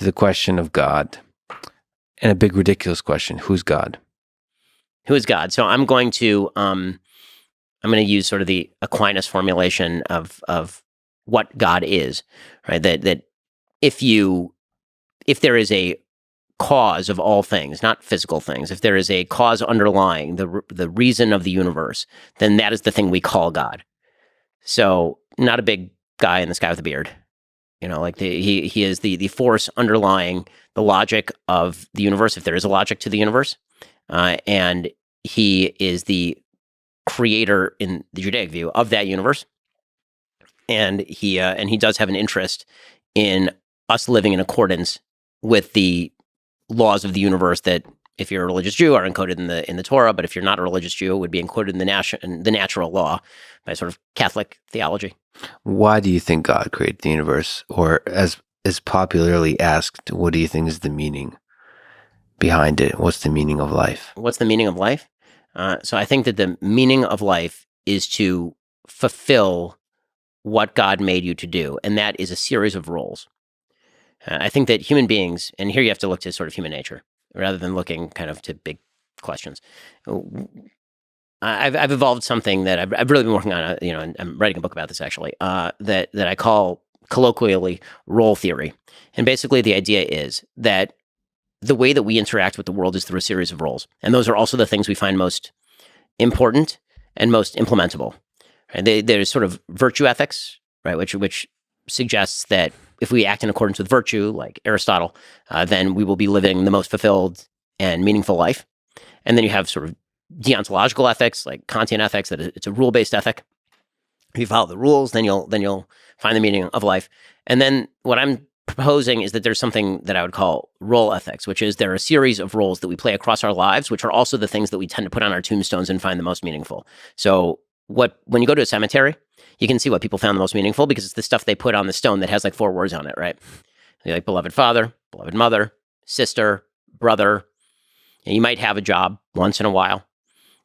to the question of God, and a big ridiculous question: who's God? Who is God? So I'm going to use sort of the Aquinas formulation of what God is, right? That if there is a cause of all things, not physical things, if there is a cause underlying the reason of the universe, then that is the thing we call God. So not a big guy in the sky with a beard, like he is the force underlying the logic of the universe, if there is a logic to the universe, and he is the creator in the Judaic view of that universe, and he does have an interest in us living in accordance with the laws of the universe that, if you're a religious Jew, are encoded in the Torah, but if you're not a religious Jew, it would be encoded in the natural law by sort of Catholic theology. Why do you think God created the universe? Or as popularly asked, what do you think is the meaning behind it? What's the meaning of life? What's the meaning of life? So I think that the meaning of life is to fulfill what God made you to do, and that is a series of roles. I think that human beings, and here you have to look to sort of human nature, rather than looking kind of to big questions. I've evolved something that I've really been working on, and I'm writing a book about this actually, that I call colloquially role theory. And basically the idea is that the way that we interact with the world is through a series of roles. And those are also the things we find most important and most implementable. Right? There's sort of virtue ethics, right, which suggests that if we act in accordance with virtue, like Aristotle, then we will be living the most fulfilled and meaningful life. And then you have sort of deontological ethics, like Kantian ethics, that it's a rule-based ethic. If you follow the rules, then you'll find the meaning of life. And then what I'm proposing is that there's something that I would call role ethics, which is there are a series of roles that we play across our lives, which are also the things that we tend to put on our tombstones and find the most meaningful. So when you go to a cemetery, you can see what people found the most meaningful because it's the stuff they put on the stone that has like 4 words on it, right? You're like beloved father, beloved mother, sister, brother. And you might have a job once in a while,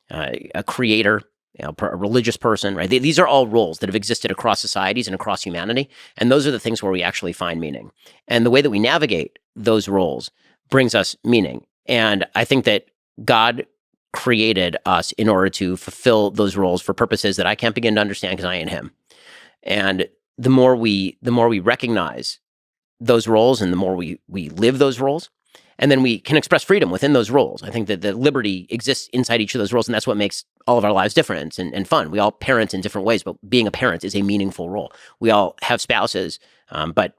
a creator, a religious person, right? These are all roles that have existed across societies and across humanity. And those are the things where we actually find meaning. And the way that we navigate those roles brings us meaning. And I think that God created us in order to fulfill those roles for purposes that I can't begin to understand because I ain't him. And the more we recognize those roles and the more we live those roles, and then we can express freedom within those roles. I think that the liberty exists inside each of those roles, and that's what makes all of our lives different and fun. We all parent in different ways, but being a parent is a meaningful role. We all have spouses, but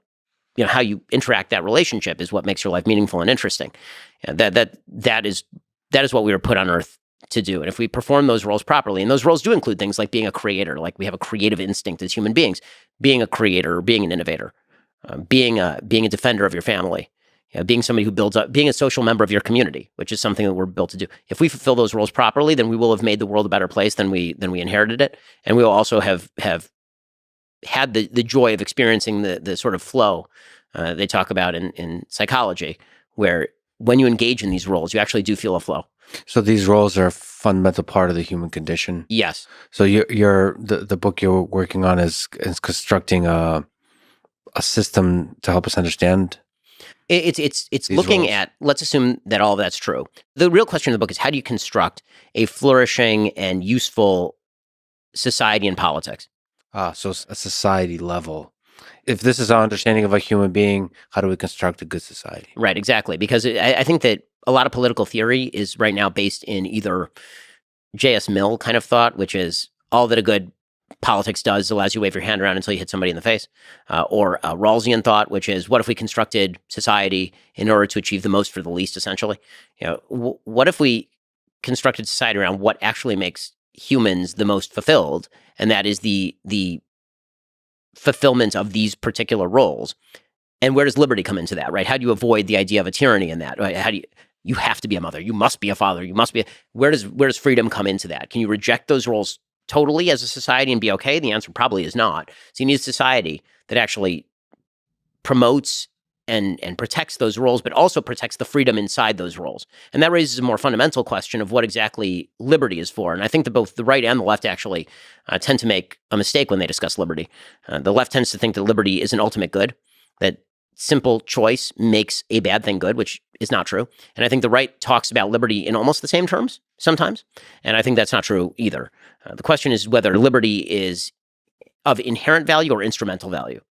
how you interact that relationship is what makes your life meaningful and interesting. And that is what we were put on earth to do. And if we perform those roles properly, and those roles do include things like being a creator, like we have a creative instinct as human beings, being a creator, or being an innovator, being a defender of your family, being somebody who builds up, being a social member of your community, which is something that we're built to do. If we fulfill those roles properly, then we will have made the world a better place than we inherited it. And we will also have had the joy of experiencing the sort of flow they talk about in psychology, where when you engage in these roles, you actually do feel a flow. So these roles are a fundamental part of the human condition. Yes. So the book you're working on is constructing a system to help us understand. It's looking roles. At, let's assume that all of that's true. The real question of the book is, how do you construct a flourishing and useful society and politics? So a society level. If this is our understanding of a human being, how do we construct a good society? Right, exactly. Because I think that a lot of political theory is right now based in either J.S. Mill kind of thought, which is all that a good politics does allows you to wave your hand around until you hit somebody in the face, or Rawlsian thought, which is, what if we constructed society in order to achieve the most for the least, essentially? What if we constructed society around what actually makes humans the most fulfilled, and that is the fulfillment of these particular roles? And where does liberty come into that, right? How do you avoid the idea of a tyranny in that? Right? How do you have to be a mother, you must be a father, you must be where does freedom come into that? Can you reject those roles totally as a society and be okay? The answer probably is not. So you need a society that actually promotes and protects those roles, but also protects the freedom inside those roles. And that raises a more fundamental question of what exactly liberty is for. And I think that both the right and the left actually tend to make a mistake when they discuss liberty. The left tends to think that liberty is an ultimate good, that simple choice makes a bad thing good, which is not true. And I think the right talks about liberty in almost the same terms sometimes. And I think that's not true either. The question is whether liberty is of inherent value or instrumental value.